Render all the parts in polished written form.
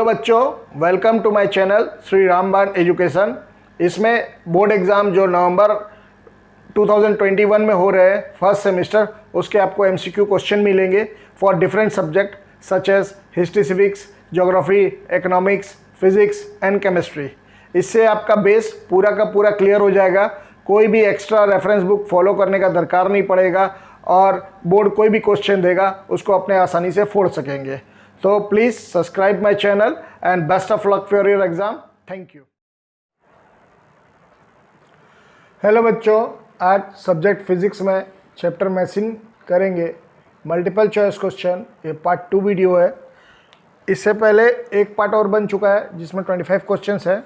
Hello बच्चों, welcome to my channel Shri Ramban education. इसमें board exam जो नवंबर 2021 में हो रहे हैं फर्स्ट सेमेस्टर, उसके आपको एमसीक्यू क्वेश्चन मिलेंगे for different subject such as history, civics, geography, economics, physics and chemistry. इससे आपका बेस पूरा का पूरा क्लियर हो जाएगा। कोई भी एक्स्ट्रा रेफरेंस बुक फॉलो करने का दरकार नहीं पड़ेगा और बोर्ड कोई भी क्वेश्चन देगा उसको अपने आसानी से फोड़ सकेंगे। तो please subscribe my channel and best of luck for your exam. Thank you. Hello बच्चों, आज सब्जेक्ट फिजिक्स में चैप्टर मशीन करेंगे मल्टीपल चॉइस क्वेश्चन। ये पार्ट 2 वीडियो है। इससे पहले एक पार्ट और बन चुका है जिसमें 25 क्वेश्चंस है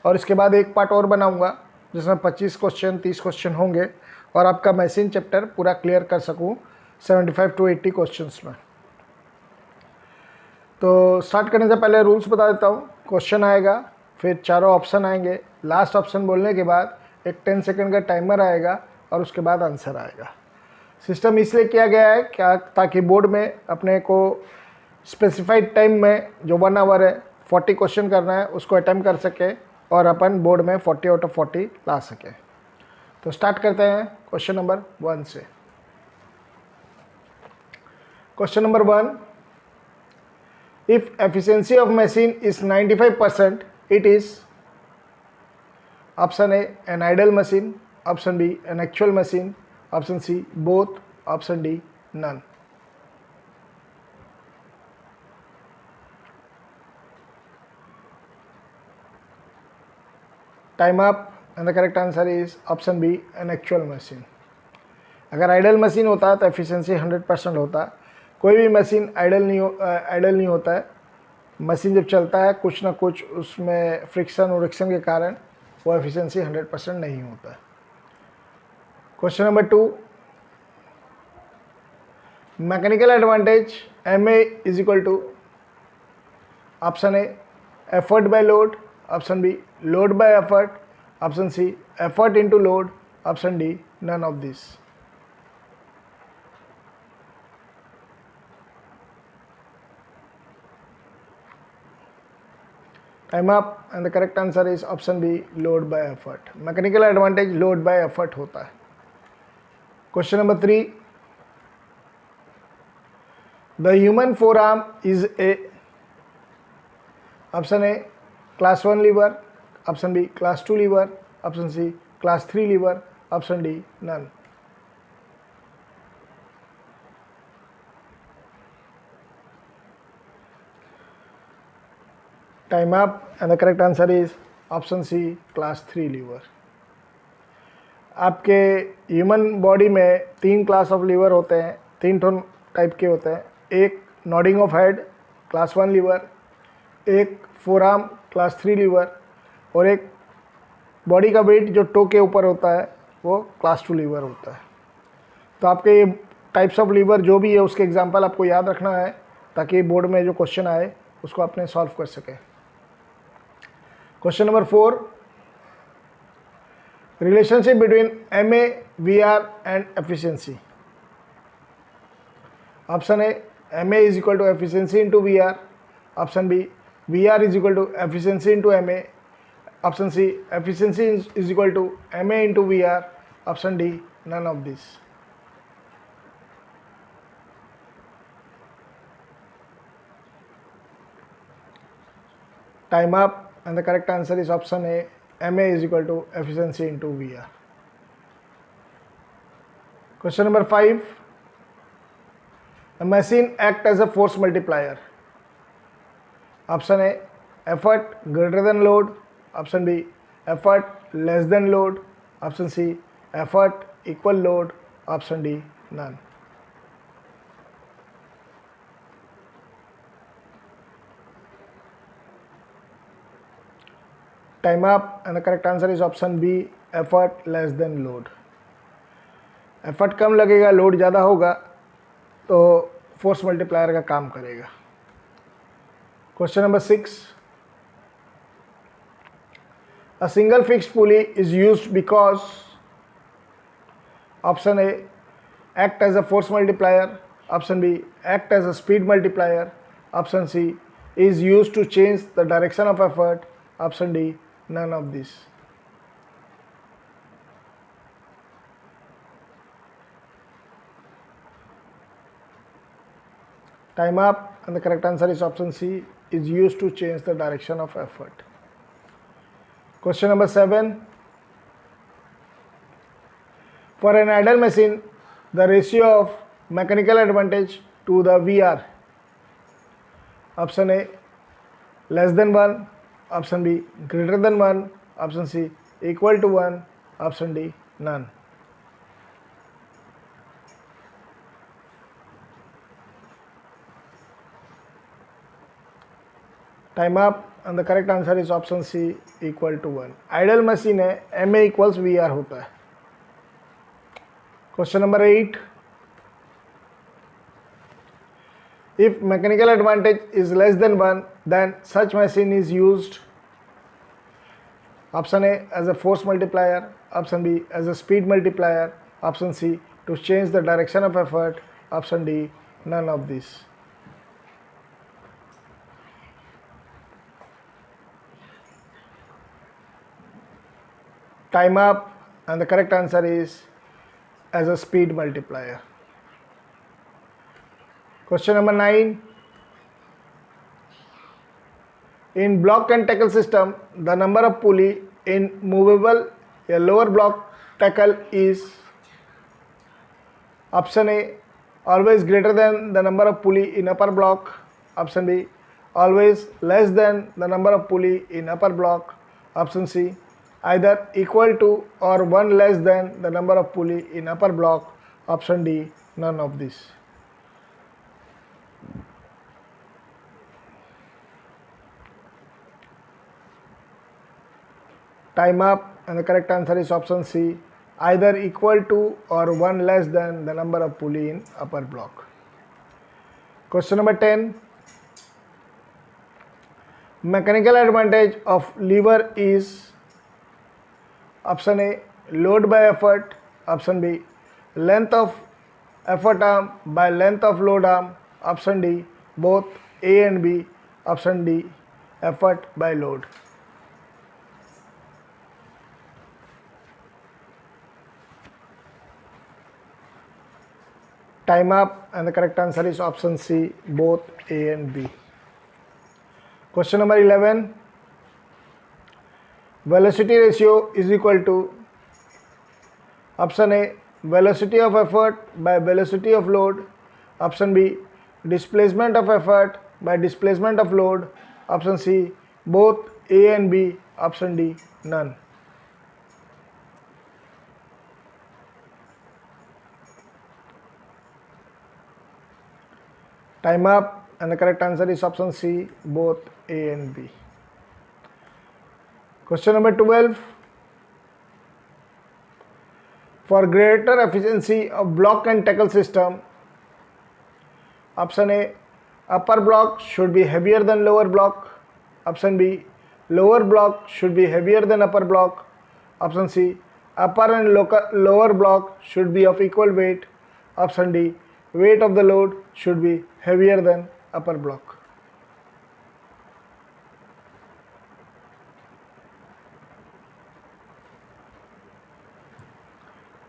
और इसके बाद एक पार्ट और बनाऊंगा जिसमें 25 क्वेश्चन 30 क्वेश्चन होंगे और आपका मशीन चैप्टर पूरा क्लियर कर सकूं 75 to 80 क्वेश्चंस में। तो स्टार्ट करने से पहले रूल्स बता देता हूँ। क्वेश्चन आएगा, फिर चारों ऑप्शन आएंगे, लास्ट ऑप्शन बोलने के बाद एक 10 सेकंड का टाइमर आएगा और उसके बाद आंसर आएगा। सिस्टम इसलिए किया गया है क्या, ताकि बोर्ड में अपने को स्पेसिफाइड टाइम में जो 1 आवर है 40 क्वेश्चन करना है उसको अटेम्प्ट कर सके और अपन बोर्ड में 40 आउट ऑफ 40 ला सके। तो स्टार्ट करते हैं क्वेश्चन नंबर 1 से। Question number 1, if efficiency of machine is 95%, it is option A an ideal machine, option B an actual machine, option C both, option D none. Time up and the correct answer is option B an actual machine. अगर idol machine होता तो efficiency 100% होता। कोई भी machine idol नहीं होता है। Machine जब चलता है कुछ ना कुछ उसमें फ्रिक्शन और रिक्शन के कारण वो एफिशिएंसी 100% नहीं होता है। Question number 2, mechanical advantage MA is equal to option A effort by load, option B load by effort, option C effort into load, option D none of this. Time up and the correct answer is option B load by effort. Mechanical advantage load by effort होता है। Question number 3, the human forearm is a, option A class 1 lever, option B class 2 lever, option C class 3 lever, option D none. Time up and the correct answer is option C class 3 lever. आपके human body में 3 class of liver होते हैं, 3 type के होते हैं। एक nodding of head class 1 lever, एक forearm class 3 lever और एक बॉडी का वेट जो टो के ऊपर होता है वो क्लास 2 लीवर होता है। तो आपके ये टाइप्स ऑफ लीवर जो भी है उसके एग्जांपल आपको याद रखना है ताकि बोर्ड में जो क्वेश्चन आए उसको आपने सॉल्व कर सके। Question number 4, relationship between MA, VR and efficiency. Option A MA is equal to efficiency into VR, option B VR is equal to efficiency into MA, option C efficiency is equal to MA into VR, option D none of this. Time up and the correct answer is option A, MA is equal to efficiency into VR. Question number 5, a machine act as a force multiplier. Option A effort greater than load, option B effort less than load, option C effort equal load, option D none. Time up and the correct answer is option B effort less than load. Effort कम लगेगा, load ज़्यादा होगा तो force multiplier का काम करेगा। Question number 6, a single fixed pulley is used because, option A act as a force multiplier, option B act as a speed multiplier, option C is used to change the direction of effort? Option D, none of these. Time up, and the correct answer is option C, is used to change the direction of effort. Question number 7. For an idle machine, the ratio of mechanical advantage to the VR. Option A, less than 1. Option B, greater than 1. Option C, equal to 1. Option D, none. Time up, and the correct answer is option C, equal to 1. Ideal machine है, MA equals VR होता है. Question number 8. If mechanical advantage is less than 1, then such machine is used. Option A, as a force multiplier. Option B, as a speed multiplier. Option C, to change the direction of effort. Option D, none of these. Time up, and the correct answer is as a speed multiplier. Question number 9. In block and tackle system, the number of pulley in movable a lower block tackle is. Option A, always greater than the number of pulley in upper block. Option B, always less than the number of pulley in upper block. Option C, either equal to or one less than the number of pulley in upper block. Option D, none of these. Time up, and the correct answer is option C, either equal to or one less than the number of pulley in upper block. Question number 10. Mechanical advantage of lever is. Option A, load by effort. Option B, length of effort arm by length of load arm. Option D, both A and B. Option D, effort by load. Time up, and the correct answer is option C, both A and B. Question number 11. Velocity ratio is equal to. Option A, velocity of effort by velocity of load. Option B, displacement of effort by displacement of load. Option C, both A and B. Option D, none. Time up, and the correct answer is option C, both A and B. Question number 12. For greater efficiency of block and tackle system. Option A, upper block should be heavier than lower block. Option B, lower block should be heavier than upper block. Option C, upper and lower block should be of equal weight. Option D, weight of the load should be heavier than upper block.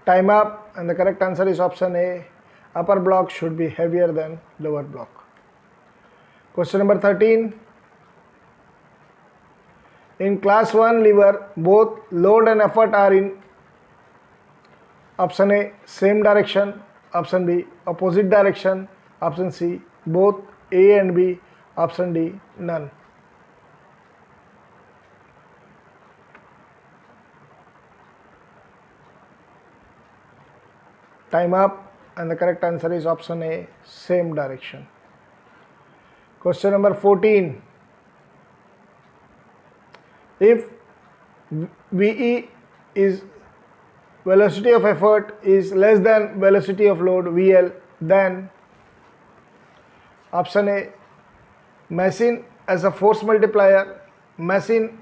Time up, and the correct answer is option A, upper block should be heavier than lower block. Question number 13. In class 1 lever, both load and effort are in. Option A, same direction. Option B, opposite direction. Option C, both A and B. Option D, none. Time up, and the correct answer is option A, same direction. Question number 14. If VE is velocity of effort is less than velocity of load VL, then. Option A, machine as a force multiplier. Machine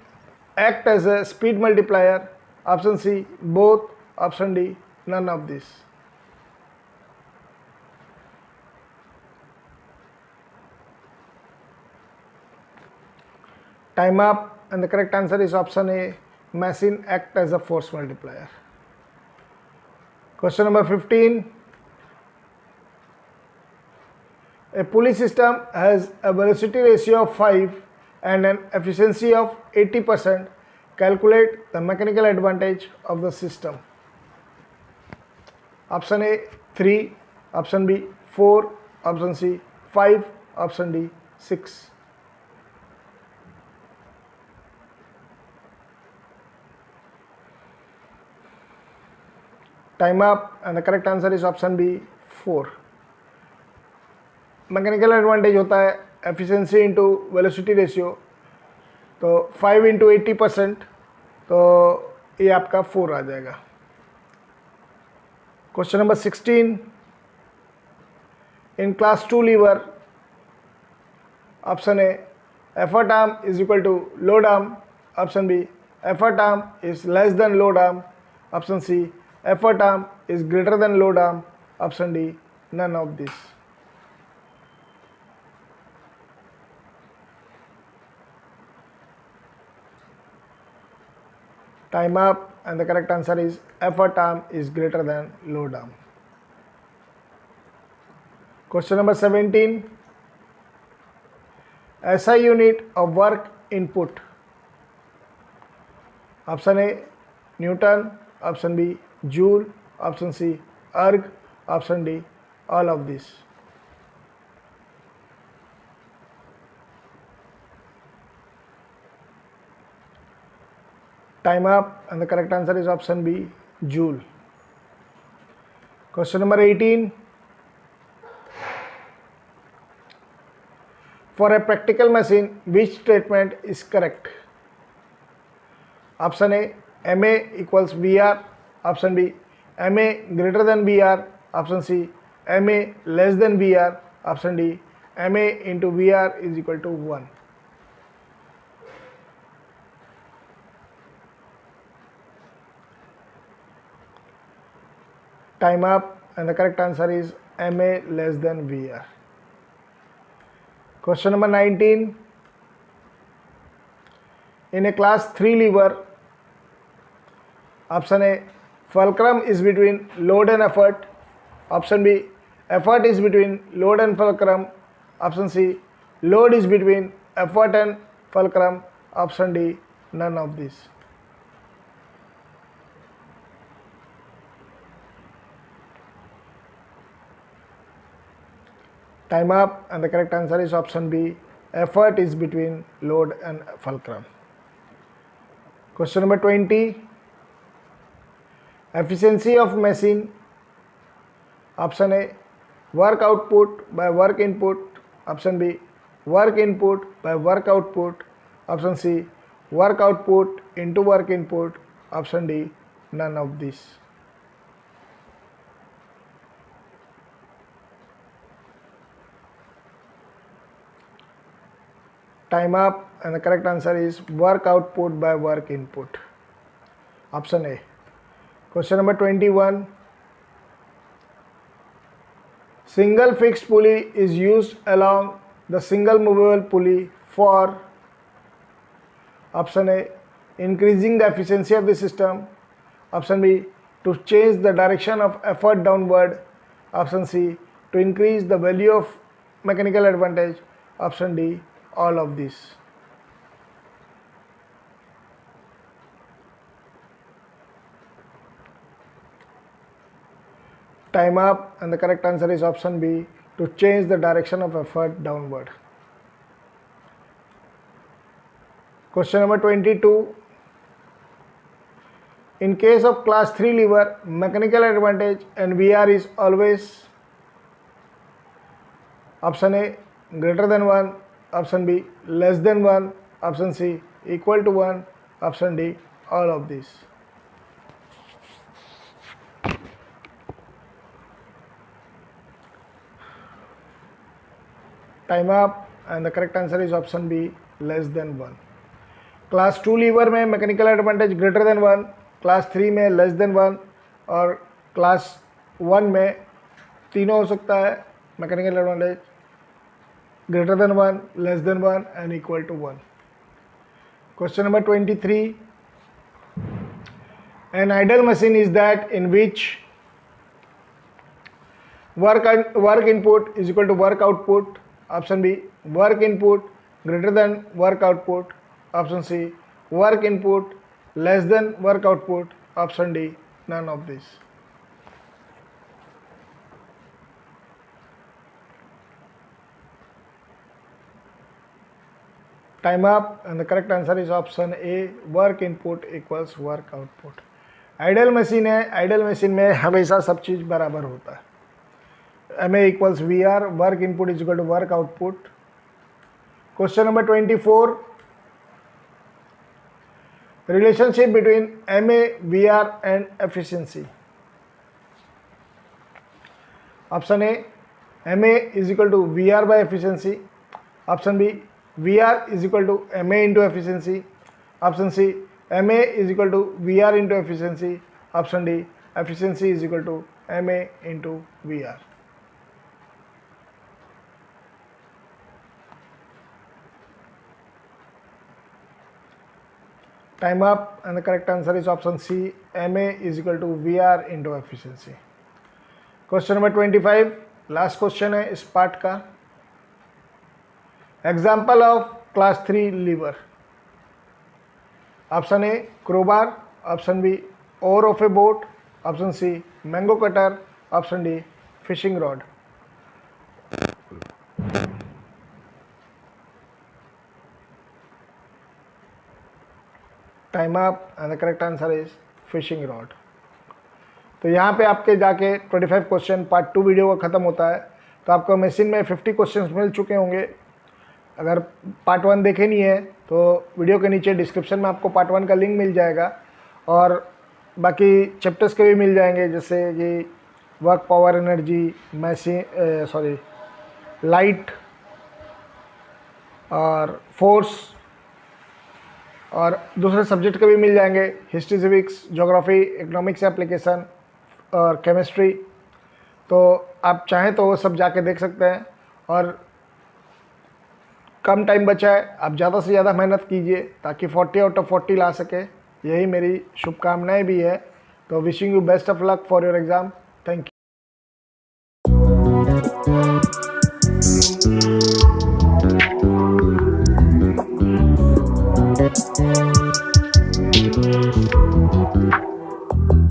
act as a speed multiplier. Option C, both. Option D, none of this. Time up, and the correct answer is option A. Machine act as a force multiplier. Question number 15. A pulley system has a velocity ratio of 5 and an efficiency of 80%. Calculate the mechanical advantage of the system. Option A 3, option B 4, option C 5, option D 6. Time up, and the correct answer is option B 4. Mechanical advantage होता है efficiency into velocity ratio, तो 5 into 80%, तो ये आपका 4 आ जाएगा. Question number 16. In class 2 lever, option A effort arm is equal to load arm, option B effort arm is less than load arm, option C effort arm is greater than load arm, option D none of this. Time up, and the correct answer is effort arm is greater than load arm. Question number 17. SI unit of work input. Option A Newton, option B Joule, option C erg, option D all of this. Time up, and the correct answer is option B Joule. Question number 18. For a practical machine, which statement is correct? Option A MA equals VR, option B MA greater than VR, option C MA less than VR, option D MA into VR is equal to 1. Time up, and the correct answer is MA less than VR. Question number 19. In a class 3 lever, option A fulcrum is between load and effort, option B effort is between load and fulcrum, option C load is between effort and fulcrum, option D none of this. Time up, and the correct answer is option B effort is between load and fulcrum. Question number 20. Efficiency of machine, option A work output by work input, option B work input by work output, option C work output into work input, option D none of this. Time up, and the correct answer is work output by work input, option A. Question number 21. Single fixed pulley is used along the single movable pulley for, option A increasing the efficiency of the system, option B to change the direction of effort downward, option C to increase the value of mechanical advantage, option D all of this. Time up, and the correct answer is option B to change the direction of effort downward. Question number 22. In case of class 3 lever, mechanical advantage and VR is always, option A greater than 1, option B less than 1, option C equal to 1, option D all of this. Time up, and the correct answer is option B less than 1. Class 2 lever में mechanical advantage greater than 1, class 3 में less than 1 और class 1 में तीनों हो सकता है mechanical advantage greater than 1, less than 1 and equal to 1. Question number 23. An idle machine is that in which work input is equal to work output. Option B, work input greater than work output. Option C, work input less than work output. Option D, none of this. Time up, and the correct answer is option A, work input equals work output. Ideal machine है, ideal machine में हमेशा सब चीज़ बराबर होता है. MA equals VR, work input is equal to work output. Question number 24. Relationship between MA, VR and efficiency. Option A, MA is equal to VR by efficiency. Option B, VR is equal to MA into efficiency. Option C, MA is equal to VR into efficiency. Option D, efficiency is equal to MA into VR. Time up, and the correct answer is option C, MA is equal to VR into efficiency. Question number 25, last question है इस part का. Example of class 3 lever. Option A, crowbar. Option B, oar of a boat. Option C, mango cutter. Option D, fishing rod. Time up, and the correct answer is fishing rod. तो यहाँ पे आपके जाके 25 question part 2 video का ख़त्म होता है. तो आपको मशीन में 50 क्वेश्चन मिल चुके होंगे. अगर पार्ट 1 देखे नहीं है तो वीडियो के नीचे डिस्क्रिप्शन में आपको पार्ट 1 का लिंक मिल जाएगा, और बाकी चैप्टर्स के भी मिल जाएंगे, जैसे कि work, power, energy, machine, light और फोर्स, और दूसरे सब्जेक्ट के भी मिल जाएंगे, history, civics, geography, economics application और केमिस्ट्री. तो आप चाहें तो वो सब जाके देख सकते हैं. और कम टाइम बचा है, आप ज़्यादा से ज़्यादा मेहनत कीजिए ताकि 40 आउट ऑफ 40 ला सके. यही मेरी शुभकामनाएं भी है. तो wishing you best of luck for your exam. Thank you.